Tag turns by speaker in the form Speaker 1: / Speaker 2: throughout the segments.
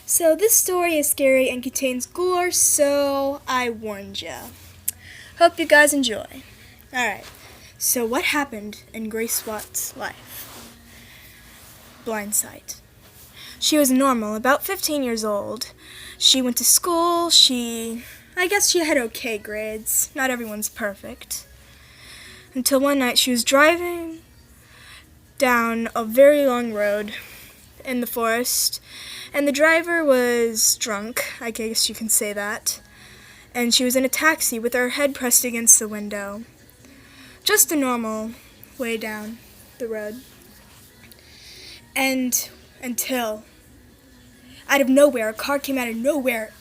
Speaker 1: So this story is scary and contains gore, so I warned ya. Hope you guys enjoy. Alright, so what happened in Grace Watt's life? BlindSight. She was normal, about 15 years old. She went to school, I guess she had okay grades. Not everyone's perfect. Until one night she was driving down a very long road in the forest, and the driver was drunk, I guess you can say that, and she was in a taxi with her head pressed against the window. Just a normal way down the road. And until, out of nowhere, a car came out of nowhere,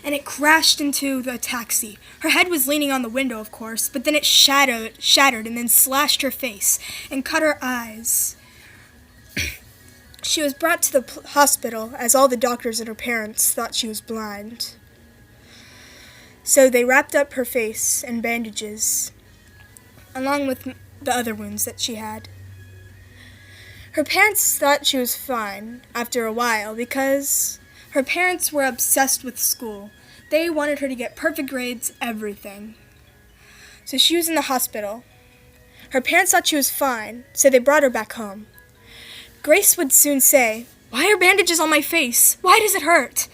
Speaker 1: and it crashed into the taxi. Her head was leaning on the window, of course, but then it shattered and then slashed her face and cut her eyes. She was brought to the hospital as all the doctors and her parents thought she was blind. So they wrapped up her face in bandages, along with the other wounds that she had. Her parents thought she was fine after a while because her parents were obsessed with school. They wanted her to get perfect grades, everything. So she was in the hospital. Her parents thought she was fine, so they brought her back home. Grace would soon say, "Why are bandages on my face? Why does it hurt?"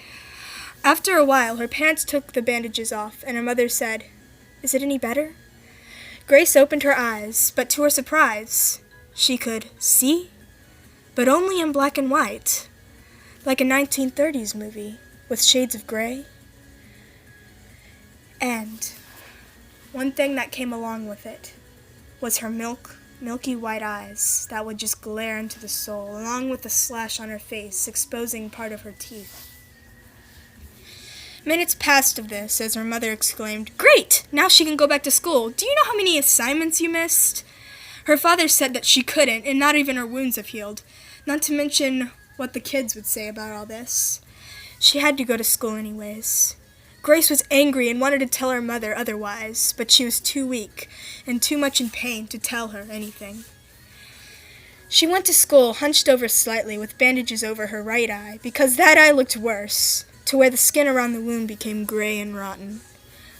Speaker 1: After a while, her parents took the bandages off, and her mother said, "Is it any better?" Grace opened her eyes, but to her surprise, she could see, but only in black and white, like a 1930s movie with shades of gray. And one thing that came along with it was her milky white eyes that would just glare into the soul, along with the slash on her face, exposing part of her teeth. Minutes passed of this as her mother exclaimed, "Great! Now she can go back to school. Do you know how many assignments you missed?" Her father said that she couldn't, and not even her wounds have healed, not to mention what the kids would say about all this. She had to go to school anyways. Grace was angry and wanted to tell her mother otherwise, but she was too weak and too much in pain to tell her anything. She went to school hunched over slightly with bandages over her right eye because that eye looked worse, to where the skin around the wound became gray and rotten.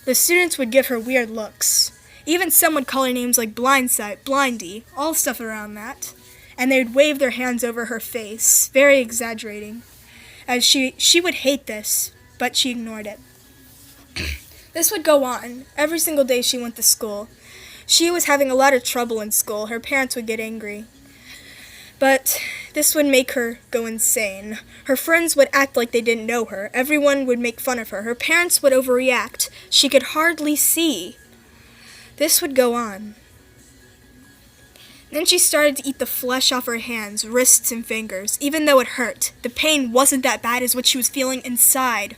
Speaker 1: The students would give her weird looks. Even some would call her names like BlindSight, Blindy, all stuff around that. And they would wave their hands over her face, very exaggerating, as she would hate this, but she ignored it. This would go on. Every single day she went to school. She was having a lot of trouble in school. Her parents would get angry. But this would make her go insane. Her friends would act like they didn't know her. Everyone would make fun of her. Her parents would overreact. She could hardly see. This would go on. Then she started to eat the flesh off her hands, wrists, and fingers, even though it hurt. The pain wasn't that bad as what she was feeling inside.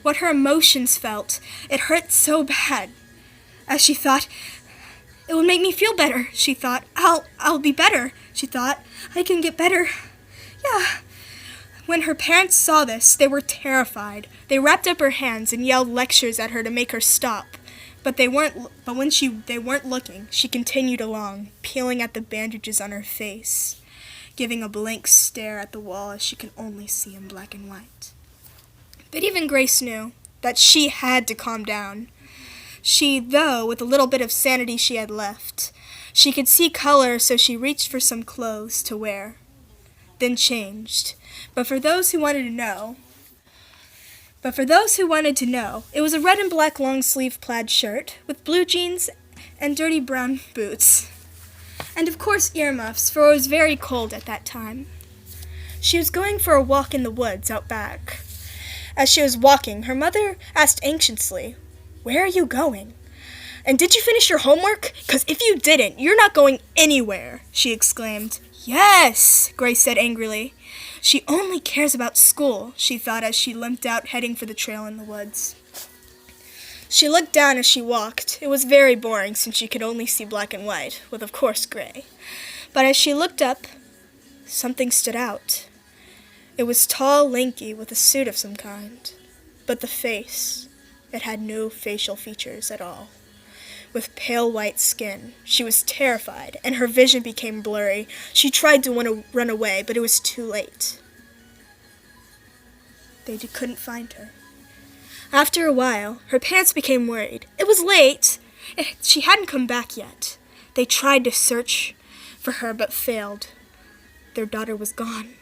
Speaker 1: What her emotions felt. It hurt so bad. As she thought, "It will make me feel better," she thought. I'll be better, she thought. "I can get better. Yeah." When her parents saw this, they were terrified. They wrapped up her hands and yelled lectures at her to make her stop. But when they weren't looking, she continued along, peeling at the bandages on her face, giving a blank stare at the wall as she could only see in black and white. But even Grace knew that she had to calm down. Though, with a little bit of sanity she had left, she could see color, so she reached for some clothes to wear, then changed. But for those who wanted to know, it was a red and black long-sleeve plaid shirt with blue jeans and dirty brown boots. And of course earmuffs, for it was very cold at that time. She was going for a walk in the woods out back. As she was walking, her mother asked anxiously, "Where are you going? And did you finish your homework? 'Cause if you didn't, you're not going anywhere," she exclaimed. "Yes," Grace said angrily. She only cares about school, she thought as she limped out heading for the trail in the woods. She looked down as she walked. It was very boring since she could only see black and white, with of course gray. But as she looked up, something stood out. It was tall, lanky, with a suit of some kind. But the face, it had no facial features at all. With pale white skin, she was terrified, and her vision became blurry. She tried to run away, but it was too late. couldn't find her. After a while, her parents became worried. It was late. She hadn't come back yet. They tried to search for her but failed. Their daughter was gone,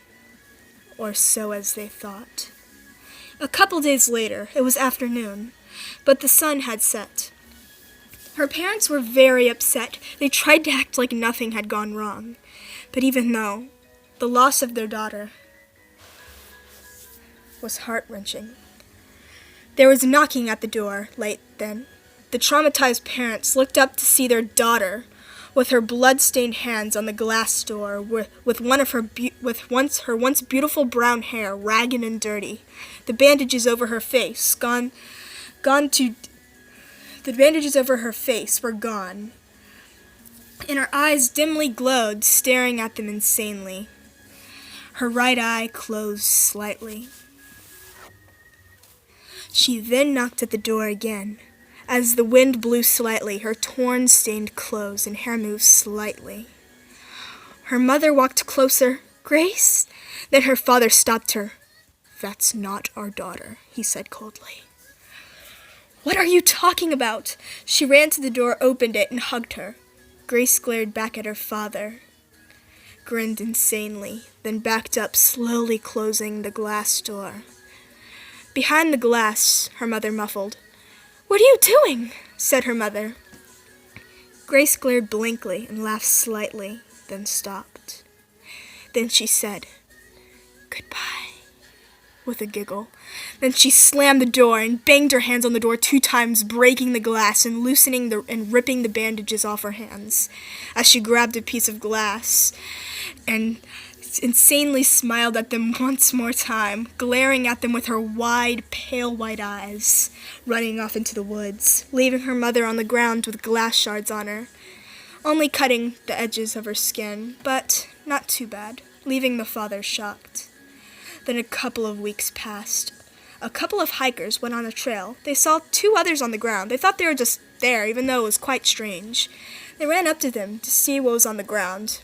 Speaker 1: or so as they thought. A couple days later, it was afternoon, but the sun had set. Her parents were very upset. They tried to act like nothing had gone wrong. But even though the loss of their daughter was heart-wrenching, there was knocking at the door late then. The traumatized parents looked up to see their daughter with her blood-stained hands on the glass door, with her once beautiful brown hair ragged and dirty, the bandages over her face the bandages over her face were gone, and her eyes dimly glowed, staring at them insanely. Her right eye closed slightly. She then knocked at the door again. As the wind blew slightly, her torn, stained clothes and hair moved slightly. Her mother walked closer. "Grace?" Then her father stopped her. "That's not our daughter," he said coldly. "What are you talking about?" She ran to the door, opened it, and hugged her. Grace glared back at her father, grinned insanely, then backed up, slowly closing the glass door. Behind the glass, her mother muffled. "What are you doing?" said her mother. Grace glared blankly and laughed slightly, then stopped. Then she said, "Goodbye," with a giggle. Then she slammed the door and banged her hands on the door 2 times, breaking the glass and loosening and ripping the bandages off her hands. As she grabbed a piece of glass and insanely smiled at them once more time, glaring at them with her wide, pale white eyes, running off into the woods, leaving her mother on the ground with glass shards on her, only cutting the edges of her skin, but not too bad, leaving the father shocked. Then a couple of weeks passed. A couple of hikers went on a trail. They saw 2 others on the ground. They thought they were just there, even though it was quite strange. They ran up to them to see what was on the ground,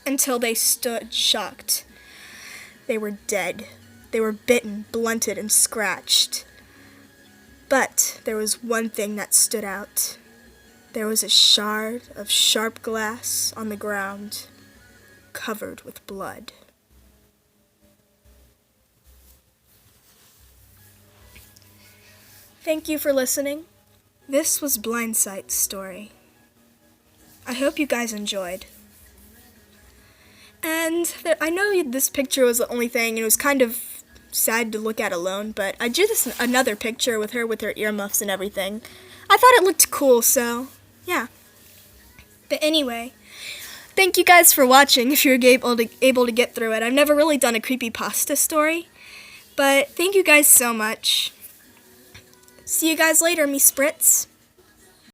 Speaker 1: until they stood shocked. They were dead. They were bitten, blunted, and scratched. But there was one thing that stood out. There was a shard of sharp glass on the ground, covered with blood. Thank you for listening. This was BlindSights' story. I hope you guys enjoyed. And I know this picture was the only thing, and it was kind of sad to look at alone, but I drew another picture with her earmuffs and everything. I thought it looked cool, so yeah. But anyway, thank you guys for watching if you were able to get through it. I've never really done a creepypasta story, but thank you guys so much. See you guys later, me Spritz.